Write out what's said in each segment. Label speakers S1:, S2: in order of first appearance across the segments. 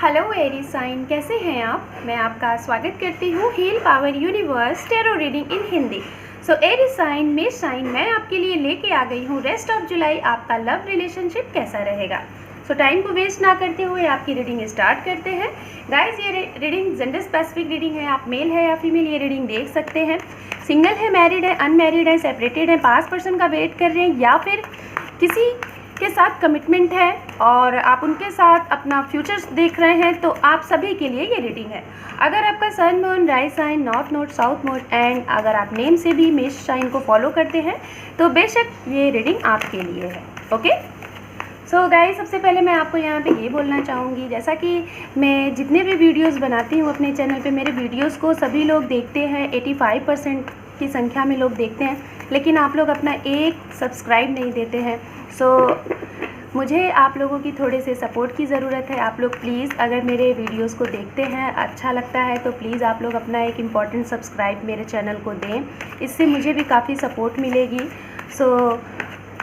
S1: Hello एरी sign, कैसे हैं आप। मैं आपका स्वागत करती हूँ heal power universe tarot reading in Hindi. So Aries sign मेष साइन, मैं आपके लिए लेके आ गई हूँ रेस्ट ऑफ जुलाई आपका लव रिलेशनशिप कैसा रहेगा। सो टाइम को वेस्ट ना करते हुए आपकी रीडिंग स्टार्ट करते हैं। गाइज, ये रीडिंग जेंडर स्पेसिफिक रीडिंग है। आप मेल है या फीमेल ये रीडिंग देख सकते हैं। सिंगल है, मैरिड है, अनमैरिड है, सेपरेटेड है, पास्ट पर्सन का वेट कर रहे हैं या फिर किसी के साथ कमिटमेंट है और आप उनके साथ अपना फ्यूचर्स देख रहे हैं, तो आप सभी के लिए ये रीडिंग है। अगर आपका sun moon rise sign north node south node and अगर आप नेम से भी मेष साइन को फॉलो करते हैं तो बेशक ये रीडिंग आपके लिए है। ओके, सो गाइस, सबसे पहले मैं आपको यहाँ पे ये बोलना चाहूँगी, जैसा कि मैं जितने भी वीडियोस बनाती हूँ अपने चैनल पे, मेरे वीडियोस को सभी लोग देखते हैं, 85% की संख्या में लोग देखते हैं, लेकिन आप लोग अपना एक सब्सक्राइब नहीं देते हैं। सो मुझे आप लोगों की थोड़े से सपोर्ट की ज़रूरत है। आप लोग प्लीज़ अगर मेरे वीडियोस को देखते हैं, अच्छा लगता है, तो प्लीज़ आप लोग अपना एक इम्पॉर्टेंट सब्सक्राइब मेरे चैनल को दें, इससे मुझे भी काफ़ी सपोर्ट मिलेगी। सो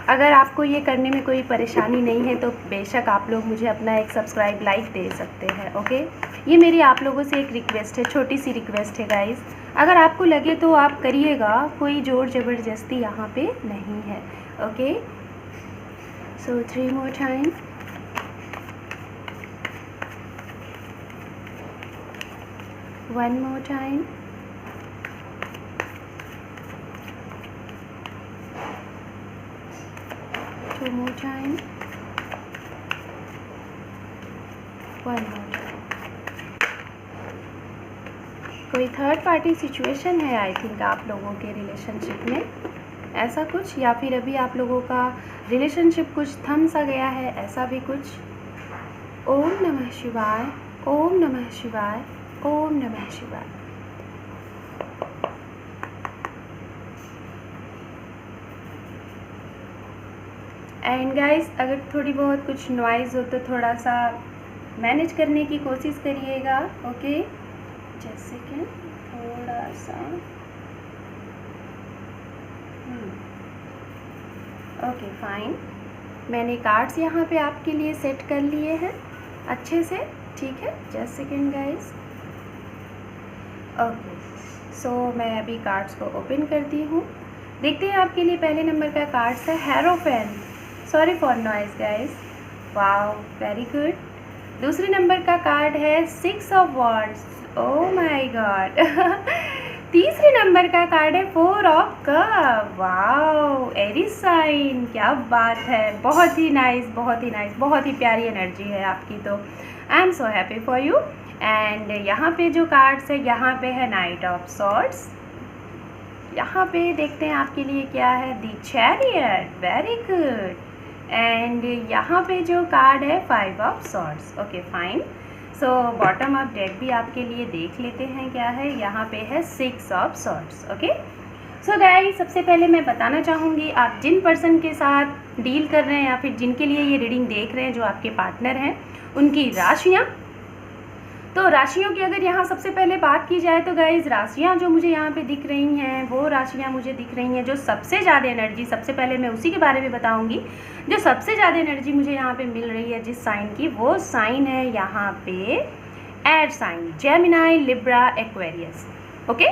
S1: अगर आपको ये करने में कोई परेशानी नहीं है तो बेशक आप लोग मुझे अपना एक सब्सक्राइब लाइक दे सकते हैं। ओके, ये मेरी आप लोगों से एक रिक्वेस्ट है, छोटी सी रिक्वेस्ट है गाइस। अगर आपको लगे तो आप करिएगा, कोई ज़ोर ज़बरदस्ती यहाँ पे नहीं है। Okay, so 3 more time, one more time, two more time, one more time। कोई थर्ड पार्टी सिचुएशन है आई थिंक आप लोगों के रिलेशनशिप में, ऐसा कुछ, या फिर अभी आप लोगों का रिलेशनशिप कुछ थम सा गया है, ऐसा भी कुछ। ओम नमः शिवाय, ओम नमः शिवाय, ओम नमः शिवाय। एंड गाइस, अगर थोड़ी बहुत कुछ नॉइज़ हो तो थोड़ा सा मैनेज करने की कोशिश करिएगा। ओके, जैसे कि थोड़ा सा ओके फाइन। मैंने कार्ड्स यहाँ पे आपके लिए सेट कर लिए हैं अच्छे से, ठीक है। Just second guys. ओके, सो मैं अभी कार्ड्स को ओपन करती हूँ, देखते हैं आपके लिए। पहले नंबर का कार्ड्स है Hierophant, sorry for noise guys, wow very good. दूसरे नंबर का कार्ड है 6 of wands, oh my god. तीसरे नंबर का कार्ड है 4 of cup, wow Aries sign, क्या बात है, बहुत ही नाइस, बहुत ही नाइस, बहुत ही प्यारी एनर्जी है आपकी, तो I am so happy for you. And यहाँ पे जो कार्ड्स है, यहाँ पे है नाइट ऑफ सॉर्ड्स, यहाँ पे देखते हैं आपके लिए क्या है, the chariot, very good. And यहाँ पे जो कार्ड है 5 of swords, okay fine. So bottom of deck भी आपके लिए देख लेते हैं क्या है, यहाँ पे है 6 of swords. Okay, so guys, सबसे पहले मैं बताना चाहूँगी, आप जिन पर्सन के साथ डील कर रहे हैं या फिर जिनके लिए ये रीडिंग देख रहे हैं, जो आपके पार्टनर हैं, उनकी राशियाँ। तो राशियों की अगर यहाँ सबसे पहले बात की जाए तो गाइज, राशियाँ जो मुझे यहाँ पे दिख रही हैं, वो राशियाँ मुझे दिख रही हैं जो सबसे ज़्यादा एनर्जी, सबसे पहले मैं उसी के बारे में बताऊँगी, जो सबसे ज़्यादा एनर्जी मुझे यहाँ पे मिल रही है जिस साइन की, वो साइन है यहाँ पे air sign, Gemini, Libra, Aquarius. Okay,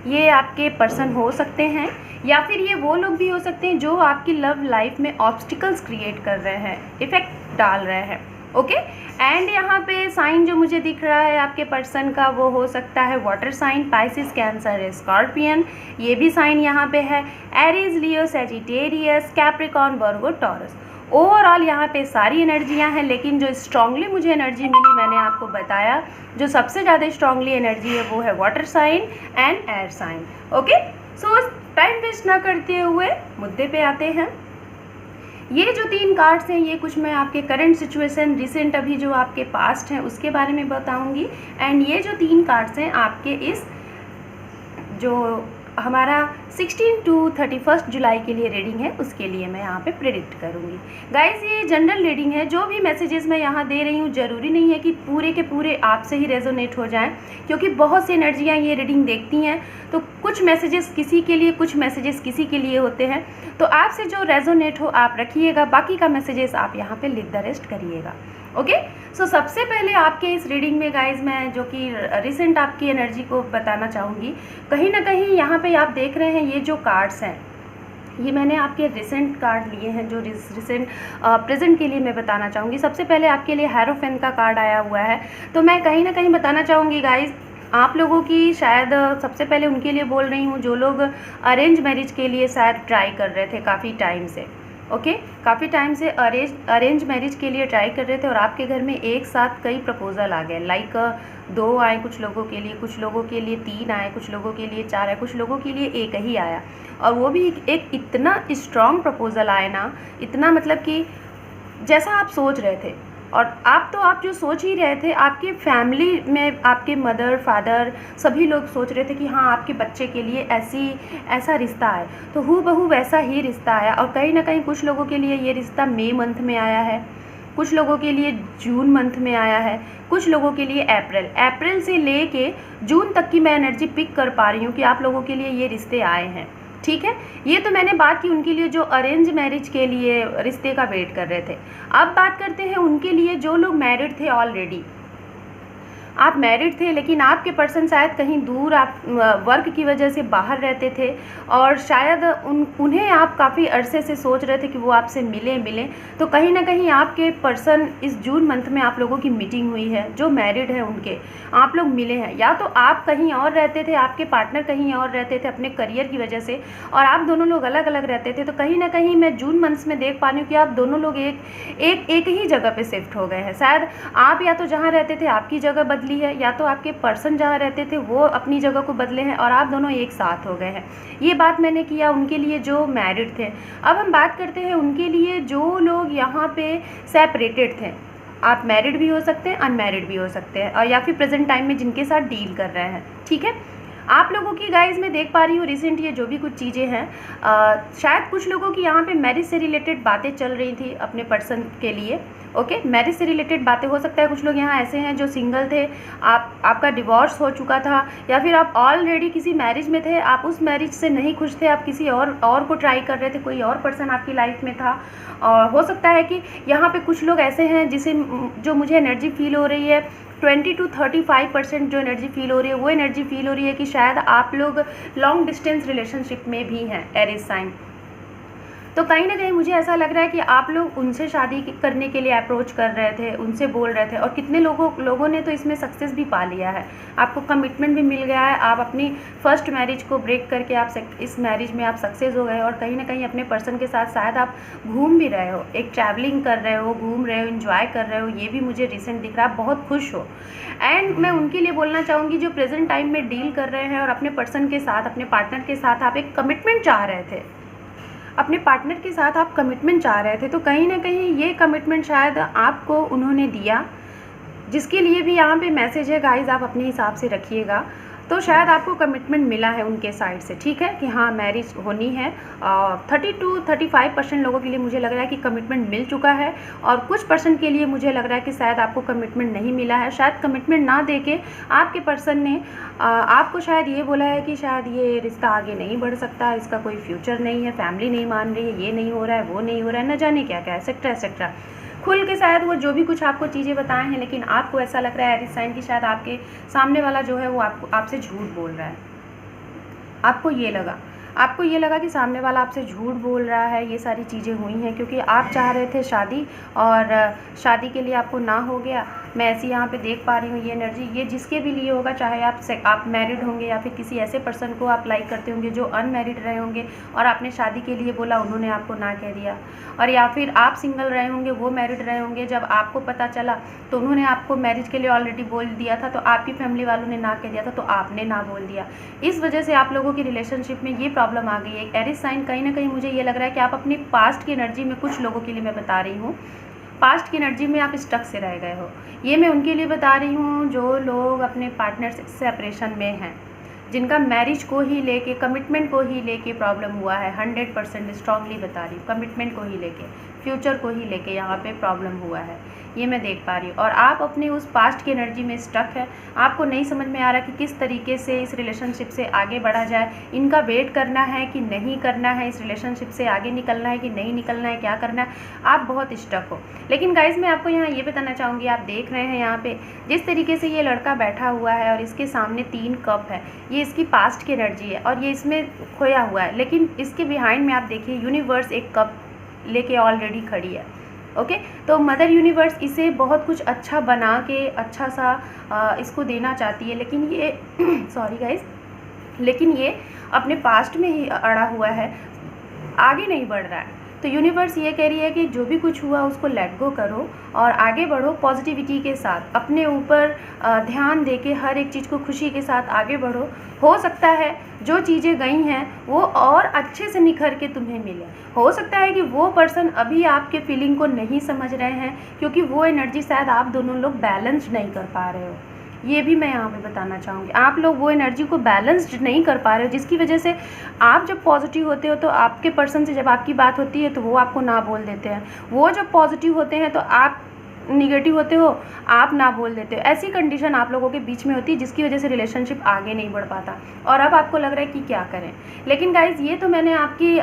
S1: ये आपके पर्सन हो सकते हैं या फिर ये वो लोग भी हो सकते हैं जो आपकी लव लाइफ में ऑब्स्टिकल्स क्रिएट कर रहे हैं, इफेक्ट डाल रहे हैं। ओके, एंड यहाँ पे साइन जो मुझे दिख रहा है आपके पर्सन का, वो हो सकता है water sign, Pisces, Cancer, Scorpion, ये भी साइन यहाँ पे है, Aries, Leo, Sagittarius, Capricorn, Virgo, Taurus. Overall यहाँ पे सारी एनर्जियाँ हैं, लेकिन जो स्ट्रांगली मुझे एनर्जी मिली, मैंने आपको बताया, जो सबसे ज़्यादा स्ट्रांगली एनर्जी है वो है water sign and air sign. Okay, so time waste ना करते हुए मुद्दे पे आते हैं। ये जो 3 कार्ड्स हैं, ये कुछ मैं आपके करंट सिचुएशन, रिसेंट अभी जो आपके पास्ट हैं उसके बारे में बताऊंगी। एंड ये जो 3 कार्ड्स हैं आपके इस जो हमारा 16 to 31 जुलाई के लिए रीडिंग है, उसके लिए मैं यहाँ पे प्रेडिक्ट करूँगी। गाइस, ये जनरल रीडिंग है, जो भी मैसेजेस मैं यहाँ दे रही हूँ ज़रूरी नहीं है कि पूरे के पूरे आपसे ही रेजोनेट हो जाएं, क्योंकि बहुत सी एनर्जियाँ ये रीडिंग देखती हैं, तो कुछ मैसेजेस किसी के लिए, कुछ मैसेजेस किसी के लिए होते हैं। तो आपसे जो रेजोनेट हो आप रखिएगा, बाकी का मैसेजेस आप यहाँ पर लिख द रेस्ट करिएगा। ओके। सो सबसे पहले आपके इस रीडिंग में गाइज मैं जो कि रिसेंट आपकी एनर्जी को बताना चाहूँगी, कहीं ना कहीं यहाँ पे आप देख रहे हैं ये जो कार्ड्स हैं, ये मैंने आपके रिसेंट कार्ड लिए हैं जो रिसेंट प्रेजेंट के लिए मैं बताना चाहूँगी। सबसे पहले आपके लिए हेरोफेन का कार्ड आया हुआ है। तो मैं कहीं ना कहीं बताना चाहूँगी गाइज, आप लोगों की शायद सबसे पहले उनके लिए बोल रही हूँ जो लोग अरेंज मैरिज के लिए शायद ट्राई कर रहे थे काफ़ी टाइम से। ओके, काफ़ी टाइम से अरेंज मैरिज के लिए ट्राई कर रहे थे और आपके घर में एक साथ कई प्रपोजल आ गए। लाइक 2 आए कुछ लोगों के लिए, कुछ लोगों के लिए 3 आए, कुछ लोगों के लिए 4 आए, कुछ लोगों के लिए एक ही आया। और वो भी एक इतना स्ट्रॉन्ग प्रपोजल आया ना, इतना मतलब कि जैसा आप सोच रहे थे। और आप जो सोच ही रहे थे, आपके फैमिली में आपके मदर फादर सभी लोग सोच रहे थे कि हाँ आपके बच्चे के लिए ऐसा रिश्ता है, तो हूबहू वैसा ही रिश्ता आया। और कहीं ना कहीं कुछ लोगों के लिए ये रिश्ता मई मंथ में आया है, कुछ लोगों के लिए जून मंथ में आया है, कुछ लोगों के लिए अप्रैल से लेके जून तक की मैं एनर्जी पिक कर पा रही हूँ कि आप लोगों के लिए ये रिश्ते आए हैं। ठीक है, ये तो मैंने बात की उनके लिए जो अरेंज मैरिज के लिए रिश्ते का वेट कर रहे थे। अब बात करते हैं उनके लिए जो लोग मैरिड थे ऑलरेडी। आप मैरिड थे लेकिन आपके पर्सन शायद कहीं दूर आप वर्क की वजह से बाहर रहते थे और शायद उन्हें आप काफ़ी अरसे से सोच रहे थे कि वो आपसे मिलें। तो कहीं ना कहीं आपके पर्सन इस जून मंथ में आप लोगों की मीटिंग हुई है, जो मैरिड है उनके आप लोग मिले हैं। या तो आप कहीं और रहते थे, आपके पार्टनर कहीं और रहते थे अपने करियर की वजह से, और आप दोनों लोग अलग अलग रहते थे। तो कहीं ना कहीं मैं जून मंथ में देख पा रही हूँ कि आप दोनों लोग एक ही जगह पे शिफ्ट हो गए हैं। शायद आप या तो जहाँ रहते थे आपकी जगह बदली है, या तो आपके पर्सन जहाँ रहते थे वो अपनी जगह को बदले हैं और आप दोनों एक साथ हो गए हैं। ये बात मैंने किया उनके लिए जो मैरिड थे। अब हम बात करते हैं उनके लिए जो लोग यहाँ पे सेपरेटेड थे। आप मैरिड भी हो सकते हैं, अनमैरिड भी हो सकते हैं, और या फिर प्रेजेंट टाइम में जिनके साथ डील कर रहे हैं। ठीक है, आप लोगों की गाइज मैं देख पा रही हूँ रिसेंट ये जो भी कुछ चीज़ें हैं, शायद कुछ लोगों की यहाँ पे मैरिज से रिलेटेड बातें चल रही थी अपने पर्सन के लिए। ओके, मैरिज से रिलेटेड बातें हो सकता है। कुछ लोग यहाँ ऐसे हैं जो सिंगल थे, आपका डिवोर्स हो चुका था, या फिर आप ऑलरेडी किसी मैरिज में थे, आप उस मैरिज से नहीं खुश थे, आप किसी और को ट्राई कर रहे थे, कोई और पर्सन आपकी लाइफ में था। और हो सकता है कि यहाँ पे कुछ लोग ऐसे हैं जो मुझे एनर्जी फील हो रही है 20 to 35% जो एनर्जी फील हो रही है, वो एनर्जी फील हो रही है कि शायद आप लोग लॉन्ग डिस्टेंस रिलेशनशिप में भी हैं, एरिस साइन। तो कहीं ना कहीं मुझे ऐसा लग रहा है कि आप लोग उनसे शादी करने के लिए अप्रोच कर रहे थे, उनसे बोल रहे थे, और कितने लोगों ने तो इसमें सक्सेस भी पा लिया है। आपको कमिटमेंट भी मिल गया है, आप अपनी फर्स्ट मैरिज को ब्रेक करके आप इस मैरिज में आप सक्सेस हो गए, और कहीं ना कहीं अपने पर्सन के साथ शायद आप घूम भी रहे हो, एक ट्रैवलिंग कर रहे हो, घूम रहे हो, इन्जॉय कर रहे हो। ये भी मुझे रिसेंट दिख रहा है, बहुत खुश हो। एंड मैं उनके लिए बोलना चाहूँगी जो प्रेजेंट टाइम में डील कर रहे हैं और अपने पर्सन के साथ, अपने पार्टनर के साथ आप एक कमिटमेंट चाह रहे थे, अपने पार्टनर के साथ आप कमिटमेंट चाह रहे थे। तो कहीं ना कहीं ये कमिटमेंट शायद आपको उन्होंने दिया, जिसके लिए भी यहाँ पे मैसेज है गाइज, आप अपने हिसाब से रखिएगा। तो शायद आपको कमिटमेंट मिला है उनके साइड से, ठीक है, कि हाँ मैरिज होनी है। 30 to 35% लोगों के लिए मुझे लग रहा है कि कमिटमेंट मिल चुका है, और कुछ पर्सन के लिए मुझे लग रहा है कि शायद आपको कमिटमेंट नहीं मिला है। शायद कमिटमेंट ना देके आपके पर्सन ने आपको शायद ये बोला है कि शायद ये रिश्ता आगे नहीं बढ़ सकता, इसका कोई फ्यूचर नहीं है, फैमिली नहीं मान रही है, ये नहीं हो रहा है, वो नहीं हो रहा है, न जाने क्या क्या, एक्सेट्रा एक्सेट्रा। खुल के शायद वो जो भी कुछ आपको चीज़ें बताए हैं, लेकिन आपको ऐसा लग रहा है एरिस साइन की शायद आपके सामने वाला जो है वो आपसे झूठ बोल रहा है। आपको ये लगा कि सामने वाला आपसे झूठ बोल रहा है। ये सारी चीज़ें हुई हैं क्योंकि आप चाह रहे थे शादी, और शादी के लिए आपको ना हो गया। मैं ऐसी यहाँ पे देख पा रही हूँ ये एनर्जी, ये जिसके भी लिए होगा, चाहे आप मैरिड होंगे या फिर किसी ऐसे पर्सन को आप लाइक करते होंगे जो अनमैरिड रहे होंगे और आपने शादी के लिए बोला, उन्होंने आपको ना कह दिया, और या फिर आप सिंगल रहे होंगे, वो मैरिड रहे होंगे, जब आपको पता चला तो उन्होंने आपको मैरिज के लिए ऑलरेडी बोल दिया था, तो आपकी फैमिली वालों ने ना कह दिया था, तो आपने ना बोल दिया। इस वजह से आप लोगों की रिलेशनशिप में ये प्रॉब्लम आ गई है। एरिस साइन कहीं ना कहीं मुझे ये लग रहा है कि आप अपनी पास्ट की एनर्जी में, कुछ लोगों के लिए मैं बता रही हूँ, पास्ट की एनर्जी में आप स्टक से रह गए हो। ये मैं उनके लिए बता रही हूँ जो लोग अपने पार्टनर से सेपरेशन में हैं, जिनका मैरिज को ही लेके, कमिटमेंट को ही लेके प्रॉब्लम हुआ है। 100% स्ट्रांगली बता रही हूँ, कमिटमेंट को ही लेके, फ्यूचर को ही लेके यहाँ पे प्रॉब्लम हुआ है, ये मैं देख पा रही हूँ। और आप अपने उस पास्ट की एनर्जी में स्टक है, आपको नहीं समझ में आ रहा कि किस तरीके से इस रिलेशनशिप से आगे बढ़ा जाए, इनका वेट करना है कि नहीं करना है, इस रिलेशनशिप से आगे निकलना है कि नहीं निकलना है, क्या करना है, आप बहुत स्टक हो। लेकिन गाइज मैं आपको यहाँ ये बताना चाहूँगी, आप देख रहे हैं यहाँ पे जिस तरीके से ये लड़का बैठा हुआ है और इसके सामने 3 कप है, ये इसकी पास्ट की एनर्जी है और ये इसमें खोया हुआ है। लेकिन इसके बिहाइंड में आप देखिए यूनिवर्स एक कप लेके ऑलरेडी खड़ी है। ओके, तो मदर यूनिवर्स इसे बहुत कुछ अच्छा बना के अच्छा सा इसको देना चाहती है, लेकिन ये सॉरी गाइज, लेकिन ये अपने पास्ट में ही अड़ा हुआ है, आगे नहीं बढ़ रहा है। तो यूनिवर्स ये कह रही है कि जो भी कुछ हुआ उसको लेट गो करो और आगे बढ़ो पॉजिटिविटी के साथ, अपने ऊपर ध्यान देके हर एक चीज़ को खुशी के साथ आगे बढ़ो। हो सकता है जो चीज़ें गई हैं वो और अच्छे से निखर के तुम्हें मिले। हो सकता है कि वो पर्सन अभी आपके फीलिंग को नहीं समझ रहे हैं, क्योंकि वो एनर्जी शायद आप दोनों लोग बैलेंस नहीं कर पा रहे हो। ये भी मैं यहाँ पे बताना चाहूँगी, आप लोग वो एनर्जी को बैलेंस्ड नहीं कर पा रहे हो, जिसकी वजह से आप जब पॉजिटिव होते हो तो आपके पर्सन से जब आपकी बात होती है तो वो आपको ना बोल देते हैं, वो जब पॉजिटिव होते हैं तो आप निगेटिव होते हो, आप ना बोल देते हो। ऐसी कंडीशन आप लोगों के बीच में होती है जिसकी वजह से रिलेशनशिप आगे नहीं बढ़ पाता और अब आपको लग रहा है कि क्या करें। लेकिन गाइज ये तो मैंने आपकी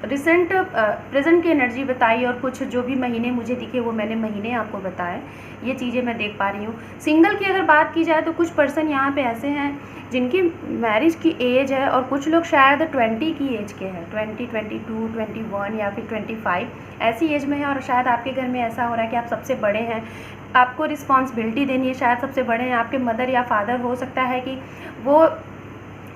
S1: रिसेंट प्रेजेंट की एनर्जी बताई और कुछ जो भी महीने मुझे दिखे वो मैंने महीने आपको बताए, ये चीज़ें मैं देख पा रही हूँ। सिंगल की अगर बात की जाए तो कुछ पर्सन यहाँ पे ऐसे हैं जिनकी मैरिज की एज है और कुछ लोग शायद 20 की एज के हैं, 20, 22, 21 या फिर 25 ऐसी एज में है। और शायद आपके घर में ऐसा हो रहा है कि आप सबसे बड़े हैं, आपको रिस्पॉन्सिबिलिटी देनी है, शायद सबसे बड़े हैं। आपके मदर या फादर हो सकता है कि वो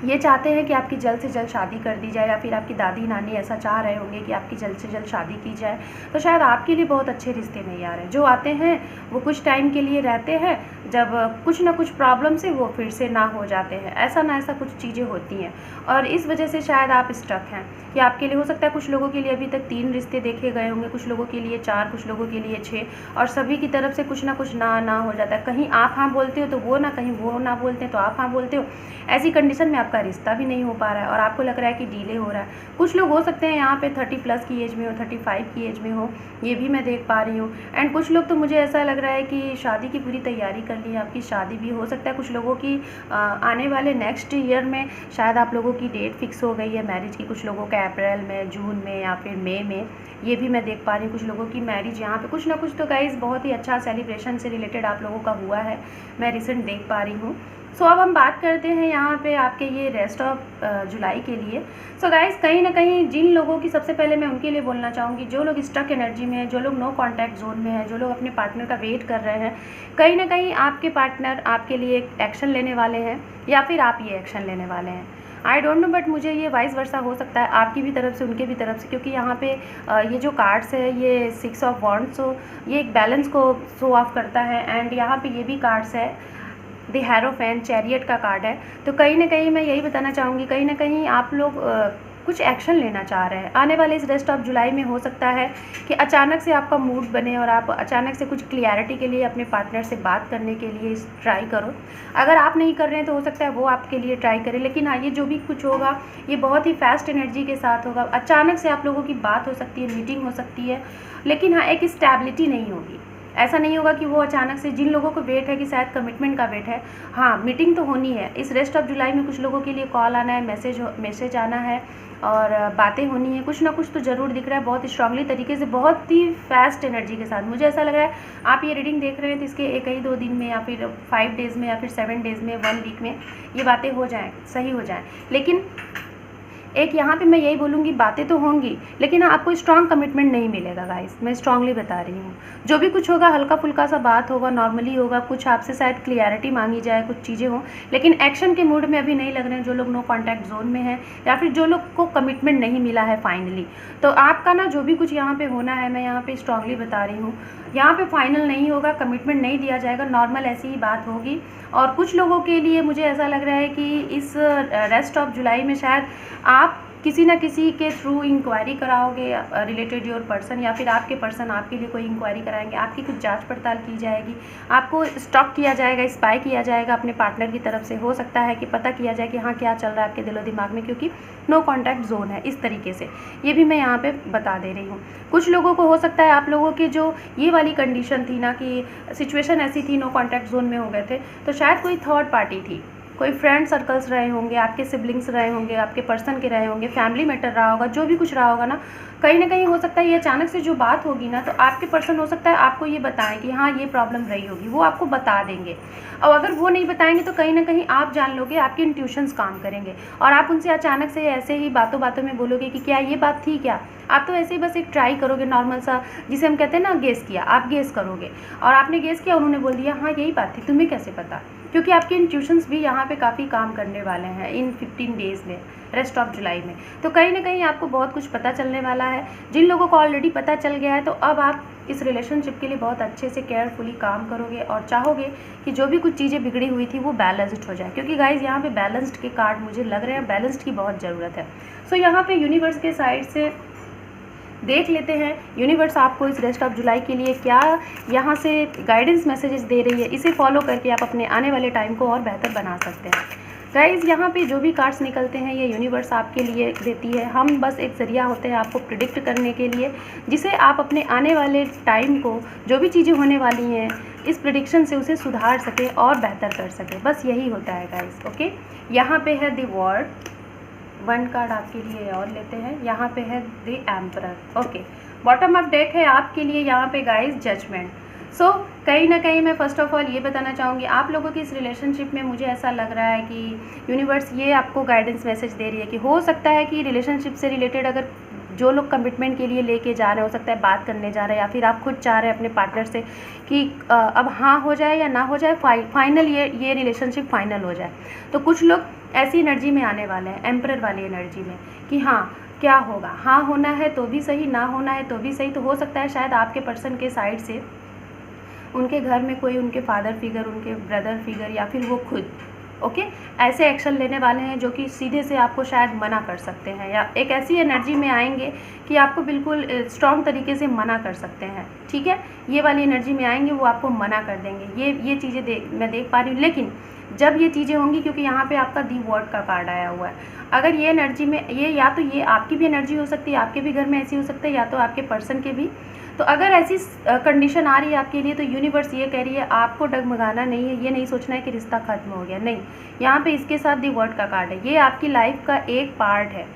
S1: ये चाहते हैं कि आपकी जल्द से जल्द शादी कर दी जाए, या फिर आपकी दादी नानी ऐसा चाह रहे होंगे कि आपकी जल्द से जल्द शादी की जाए। तो शायद आपके लिए बहुत अच्छे रिश्ते नहीं आ रहे, जो आते हैं वो कुछ टाइम के लिए रहते हैं, जब कुछ ना कुछ प्रॉब्लम से वो फिर से ना हो जाते हैं, ऐसा ना ऐसा कुछ चीज़ें होती हैं और इस वजह से शायद आप स्टक हैं। कि आपके लिए हो सकता है कुछ लोगों के लिए अभी तक 3 रिश्ते देखे गए होंगे, कुछ लोगों के लिए 4, कुछ लोगों के लिए 6, और सभी की तरफ से कुछ ना कुछ ना हो जाता है। कहीं आप हाँ बोलते हो तो वो ना, कहीं वो ना बोलते हैं तो आप हाँ बोलते हो। ऐसी कंडीशन में आपका रिश्ता भी नहीं हो पा रहा है और आपको लग रहा है कि डिले हो रहा है। कुछ लोग हो सकते हैं यहाँ पे 30+ की एज में हो, 35 की एज में हो, ये भी मैं देख पा रही हूँ। एंड कुछ लोग तो मुझे ऐसा लग रहा है कि शादी की पूरी तैयारी कर ली है, आपकी शादी भी हो सकता है कुछ लोगों की आने वाले नेक्स्ट ईयर में शायद आप लोगों की डेट फिक्स हो गई है मैरिज की, कुछ लोगों का अप्रैल में, जून में या फिर मई में, ये भी मैं देख पा रही हूँ। कुछ लोगों की मैरिज यहाँ पे कुछ ना कुछ तो गाइस बहुत ही अच्छा सेलिब्रेशन से रिलेटेड आप लोगों का हुआ है, मैं रिसेंट देख पा रही हूँ। सो अब हम बात करते हैं यहाँ पे आपके ये रेस्ट ऑफ जुलाई के लिए। सो गाइस कहीं ना कहीं जिन लोगों की, सबसे पहले मैं उनके लिए बोलना चाहूँगी जो लोग स्टक एनर्जी में है, जो लोग नो कॉन्टैक्ट जोन में है, जो लोग अपने पार्टनर का वेट कर रहे हैं, कहीं ना कहीं आपके पार्टनर आपके लिए एक एक्शन लेने वाले हैं या फिर आप ये एक्शन लेने वाले हैं। आई डोंट नो, बट मुझे ये वाइस वर्सा हो सकता है आपकी भी तरफ से उनके भी तरफ से, क्योंकि यहाँ पे ये जो कार्ड्स है ये 6 ऑफ वॉन्ड्स, सो ये एक बैलेंस को शो ऑफ करता है। एंड यहाँ पे ये भी कार्ड्स है द हेरोफेंट, चैरियट का कार्ड है। तो कहीं ना कहीं मैं यही बताना चाहूँगी, कहीं ना कहीं आप लोग कुछ एक्शन लेना चाह रहे हैं आने वाले इस रेस्ट ऑफ जुलाई में। हो सकता है कि अचानक से आपका मूड बने और आप अचानक से कुछ क्लियरिटी के लिए अपने पार्टनर से बात करने के लिए ट्राई करो। अगर आप नहीं कर रहे हैं तो हो सकता है वो आपके लिए ट्राई करे। लेकिन हाँ, ये जो भी कुछ होगा ये बहुत ही फास्ट एनर्जी के साथ होगा। अचानक से आप लोगों की बात हो सकती है, मीटिंग हो सकती है, लेकिन हाँ एक स्टेबिलिटी नहीं होगी। ऐसा नहीं होगा कि वो अचानक से, जिन लोगों को वेट है कि शायद कमिटमेंट का वेट है, हाँ मीटिंग तो होनी है इस रेस्ट ऑफ जुलाई में। कुछ लोगों के लिए कॉल आना है, मैसेज आना है और बातें होनी है, कुछ ना कुछ तो ज़रूर दिख रहा है बहुत स्ट्रांगली तरीके से, बहुत ही फास्ट एनर्जी के साथ। मुझे ऐसा लग रहा है आप ये रीडिंग देख रहे हैं तो इसके 1-2 दिन में या फिर 5 डेज़ में या फिर 7 डेज़ में, 1 वीक में ये बातें हो जाएँ, सही हो जाएँ। लेकिन एक यहाँ पे मैं यही बोलूँगी, बातें तो होंगी लेकिन आपको स्ट्रांग कमिटमेंट नहीं मिलेगा गाइस, मैं स्ट्रांगली बता रही हूँ। जो भी कुछ होगा हल्का फुल्का सा बात होगा, नॉर्मली होगा, कुछ आपसे शायद क्लियरिटी मांगी जाए, कुछ चीज़ें हों, लेकिन एक्शन के मूड में अभी नहीं लग रहे हैं जो लोग नो कॉन्टैक्ट जोन में हैं या फिर जो लोग को कमिटमेंट नहीं मिला है फाइनली। तो आपका ना जो भी कुछ यहाँ पर होना है, मैं यहाँ पर स्ट्रांगली बता रही हूँ, यहाँ पे फाइनल नहीं होगा, कमिटमेंट नहीं दिया जाएगा, नॉर्मल ऐसी ही बात होगी। और कुछ लोगों के लिए मुझे ऐसा लग रहा है कि इस रेस्ट ऑफ जुलाई में शायद आप किसी ना किसी के थ्रू इंक्वायरी कराओगे रिलेटेड योर पर्सन, या फिर आपके पर्सन आपके लिए कोई इंक्वायरी कराएंगे, आपकी कुछ जांच पड़ताल की जाएगी, आपको स्टॉक किया जाएगा, स्पाई किया जाएगा अपने पार्टनर की तरफ से। हो सकता है कि पता किया जाए कि हाँ क्या चल रहा है आपके दिलो दिमाग में, क्योंकि नो कॉन्टैक्ट जोन है। इस तरीके से ये भी मैं यहाँ पे बता दे रही हूँ। कुछ लोगों को हो सकता है, आप लोगों की जो ये वाली कंडीशन थी ना कि सिचुएशन ऐसी थी, नो कॉन्टैक्ट जोन में हो गए थे, तो शायद कोई थर्ड पार्टी थी, कोई फ्रेंड सर्कल्स रहे होंगे, आपके सिबलिंग्स रहे होंगे, आपके पर्सन के रहे होंगे, फैमिली मैटर रहा होगा, जो भी कुछ रहा होगा ना कहीं हो सकता है ये अचानक से जो बात होगी ना, तो आपके पर्सन हो सकता है आपको ये बताएं कि हाँ ये प्रॉब्लम रही होगी, वो आपको बता देंगे। और अगर वो नहीं बताएंगे तो कहीं ना कहीं आप जान लोगे, आपके इंट्यूशंस काम करेंगे, और आप उनसे अचानक से ऐसे ही बातों बातों में बोलोगे कि क्या ये बात थी क्या। आप तो ऐसे ही बस एक ट्राई करोगे नॉर्मल सा, जिसे हम कहते हैं ना गेस किया, आप गेस करोगे और आपने गेस किया, उन्होंने बोल दिया हाँ यही बात थी, तुम्हें कैसे पता। क्योंकि आपके इंट्यूशंस भी यहाँ पे काफ़ी काम करने वाले हैं इन 15 डेज़ में, रेस्ट ऑफ जुलाई में। तो कहीं ना कहीं आपको बहुत कुछ पता चलने वाला है। जिन लोगों को ऑलरेडी पता चल गया है, तो अब आप इस रिलेशनशिप के लिए बहुत अच्छे से केयरफुली काम करोगे और चाहोगे कि जो भी कुछ चीज़ें बिगड़ी हुई थी वो बैलेंस्ड हो जाए। क्योंकि गाइज यहाँ पे बैलेंस्ड के कार्ड मुझे लग रहे हैं, बैलेंस्ड की बहुत ज़रूरत है। सो यहाँ पे यूनिवर्स के साइड से देख लेते हैं यूनिवर्स आपको इस रेस्ट ऑफ जुलाई के लिए क्या यहाँ से गाइडेंस मैसेजेस दे रही है। इसे फॉलो करके आप अपने आने वाले टाइम को और बेहतर बना सकते हैं। गाइज़ यहाँ पे जो भी कार्ड्स निकलते हैं ये यूनिवर्स आपके लिए देती है, हम बस एक ज़रिया होते हैं आपको प्रिडिक्ट करने के लिए, जिसे आप अपने आने वाले टाइम को जो भी चीज़ें होने वाली हैं इस प्रिडिक्शन से उसे सुधार सकें और बेहतर कर सकें, बस यही होता है गाइज़। ओके, यहाँ पे है द वर्ल्ड, वन कार्ड आपके लिए और लेते हैं। यहाँ पे है the emperor. Okay, bottom of deck है आपके लिए यहाँ पे गाइस जजमेंट। सो कहीं ना कहीं मैं फ़र्स्ट ऑफ ऑल ये बताना चाहूँगी, आप लोगों की इस रिलेशनशिप में मुझे ऐसा लग रहा है कि यूनिवर्स ये आपको गाइडेंस मैसेज दे रही है कि हो सकता है कि रिलेशनशिप से रिलेटेड अगर जो लोग कमिटमेंट के लिए लेके जा रहे हैं, हो सकता है बात करने जा रहे हैं, या फिर आप खुद चाह रहे हैं अपने पार्टनर से कि अब हाँ हो जाए या ना हो जाए, फाइनल ये रिलेशनशिप फाइनल हो जाए। तो कुछ लोग ऐसी एनर्जी में आने वाले हैं, एम्परर वाली एनर्जी में, कि हाँ क्या होगा, हाँ होना है तो भी सही, ना होना है तो भी सही। तो हो सकता है शायद आपके पर्सन के साइड से उनके घर में कोई उनके फादर फिगर, उनके ब्रदर फिगर, या फिर वो खुद ओके ऐसे एक्शन लेने वाले हैं जो कि सीधे से आपको शायद मना कर सकते हैं, या एक ऐसी एनर्जी में आएंगे कि आपको बिल्कुल स्ट्रॉन्ग तरीके से मना कर सकते हैं। ठीक है, ये वाली एनर्जी में आएंगे, वो आपको मना कर देंगे। ये चीज़ें मैं देख पा रही हूँ। लेकिन जब ये चीज़ें होंगी, क्योंकि यहाँ पे आपका दी वर्ड का कार्ड आया हुआ है, अगर ये एनर्जी में या तो ये आपकी भी एनर्जी हो सकती है, आपके भी घर में ऐसी हो सकती है, या तो आपके पर्सन के भी। तो अगर ऐसी कंडीशन आ रही है आपके लिए, तो यूनिवर्स ये कह रही है आपको डगमगाना नहीं है, ये नहीं सोचना है कि रिश्ता खत्म हो गया, नहीं। यहाँ पे इसके साथ दी वर्ड का कार्ड है, ये आपकी लाइफ का एक पार्ट है।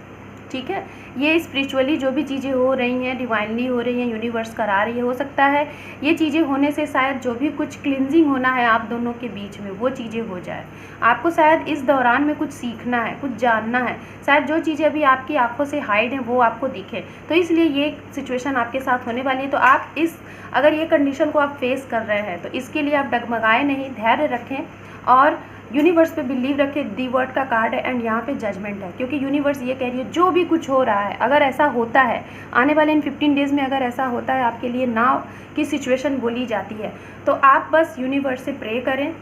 S1: ठीक है, ये स्पिरिचुअली जो भी चीज़ें हो रही हैं, डिवाइनली हो रही हैं, यूनिवर्स करा रही है। हो सकता है ये चीज़ें होने से शायद जो भी कुछ क्लिनजिंग होना है आप दोनों के बीच में, वो चीज़ें हो जाए। आपको शायद इस दौरान में कुछ सीखना है, कुछ जानना है, शायद जो चीज़ें अभी आपकी आंखों से हाइड हैं वो आपको दिखे। तो इसलिए ये सिचुएशन आपके साथ होने वाली है। तो आप अगर ये कंडीशन को आप फेस कर रहे हैं, तो इसके लिए आप डगमगाए नहीं, धैर्य रखें और यूनिवर्स पे बिलीव रखें। दी वर्ड का कार्ड है एंड यहाँ पे जजमेंट है, क्योंकि यूनिवर्स ये कह रही है जो भी कुछ हो रहा है, अगर ऐसा होता है आने वाले इन 15 डेज़ में, अगर ऐसा होता है आपके लिए ना की सिचुएशन बोली जाती है, तो आप बस यूनिवर्स से प्रे करें।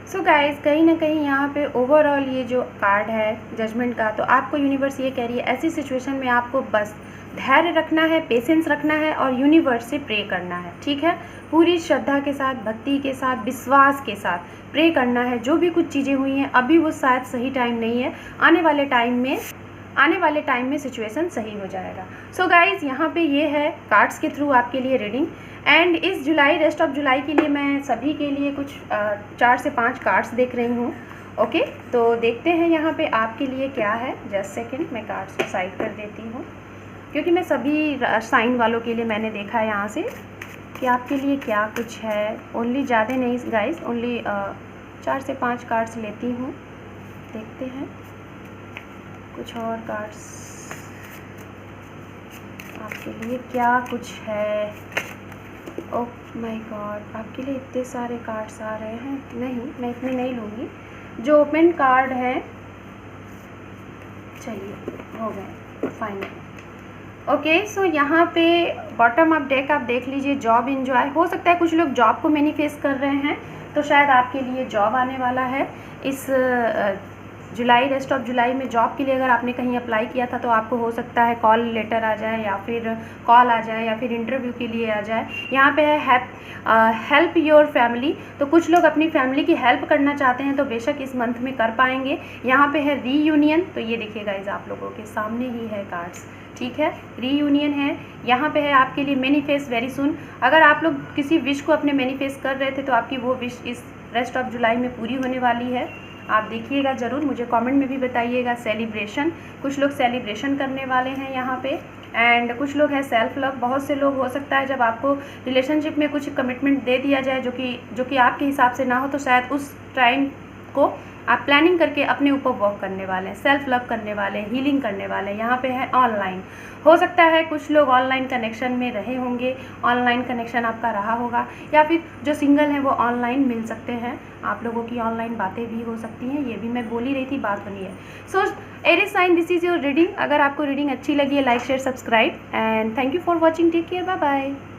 S1: सो गाइज़, कहीं ना कहीं यहाँ पे ओवरऑल ये जो कार्ड है जजमेंट का, तो आपको यूनिवर्स ये कह रही है ऐसी सिचुएशन में आपको बस धैर्य रखना है, पेशेंस रखना है और यूनिवर्स से प्रे करना है। ठीक है, पूरी श्रद्धा के साथ, भक्ति के साथ, विश्वास के साथ प्रे करना है। जो भी कुछ चीज़ें हुई हैं अभी वो शायद सही टाइम नहीं है, आने वाले टाइम में सिचुएशन सही हो जाएगा। सो गाइज़, यहाँ पे ये है कार्ड्स के थ्रू आपके लिए रीडिंग। एंड इस जुलाई, रेस्ट ऑफ जुलाई के लिए मैं सभी के लिए कुछ 4 से 5 कार्ड्स देख रही हूँ। ओके, तो देखते हैं यहाँ पे आपके लिए क्या है। जस्ट सेकेंड, मैं कार्ड्स को साइड कर देती हूँ, क्योंकि मैं सभी साइन वालों के लिए मैंने देखा है यहाँ से कि आपके लिए क्या कुछ है। ओनली ज़्यादा नहीं गाइस, ओनली 4 से 5 कार्ड्स लेती हूँ। देखते हैं कुछ और कार्ड्स आपके लिए क्या कुछ है। ओह माय गॉड, आपके लिए इतने सारे कार्ड्स आ रहे हैं। नहीं, मैं इतने नहीं लूँगी। जो ओपन कार्ड है, चलिए हो गए फाइनल। ओके, सो यहाँ पे बॉटम ऑफ डेक आप देख लीजिए, जॉब इंजॉय। हो सकता है कुछ लोग जॉब को मैनिफेस्ट कर रहे हैं, तो शायद आपके लिए जॉब आने वाला है इस जुलाई, रेस्ट ऑफ जुलाई में जॉब के लिए अगर आपने कहीं अप्लाई किया था तो आपको हो सकता है कॉल लेटर आ जाए या फिर कॉल आ जाए या फिर इंटरव्यू के लिए आ जाए। यहाँ पे है हेल्प योर फैमिली, तो कुछ लोग अपनी फैमिली की हेल्प करना चाहते हैं तो बेशक इस मंथ में कर पाएंगे। यहाँ पे है रीयूनियन, तो ये देखिए गाइस आप लोगों के सामने ही है कार्ड्स, ठीक है, रीयूनियन है। यहाँ पे है आपके लिए मैनिफेस्ट वेरी सुन। अगर आप लोग किसी विश को अपने मैनिफेस्ट कर रहे थे तो आपकी वो विश इस रेस्ट ऑफ जुलाई में पूरी होने वाली है। आप देखिएगा ज़रूर, मुझे कमेंट में भी बताइएगा। सेलिब्रेशन, कुछ लोग सेलिब्रेशन करने वाले हैं यहाँ पे, एंड कुछ लोग हैं सेल्फ लव। बहुत से लोग हो सकता है जब आपको रिलेशनशिप में कुछ कमिटमेंट दे दिया जाए जो कि आपके हिसाब से ना हो, तो शायद उस टाइम को आप प्लानिंग करके अपने ऊपर वर्क करने वाले हैं, सेल्फ लव करने वाले हैं, हीलिंग करने वाले हैं। यहाँ पे है ऑनलाइन, हो सकता है कुछ लोग ऑनलाइन कनेक्शन में रहे होंगे, ऑनलाइन कनेक्शन आपका रहा होगा, या फिर जो सिंगल हैं वो ऑनलाइन मिल सकते हैं। आप लोगों की ऑनलाइन बातें भी हो सकती हैं, ये भी मैं बोल ही रही थी, बात होनी है। So Aries sign, this is your reading. अगर आपको रीडिंग अच्छी लगी है, like share subscribe, and thank you for watching. Take care, bye bye.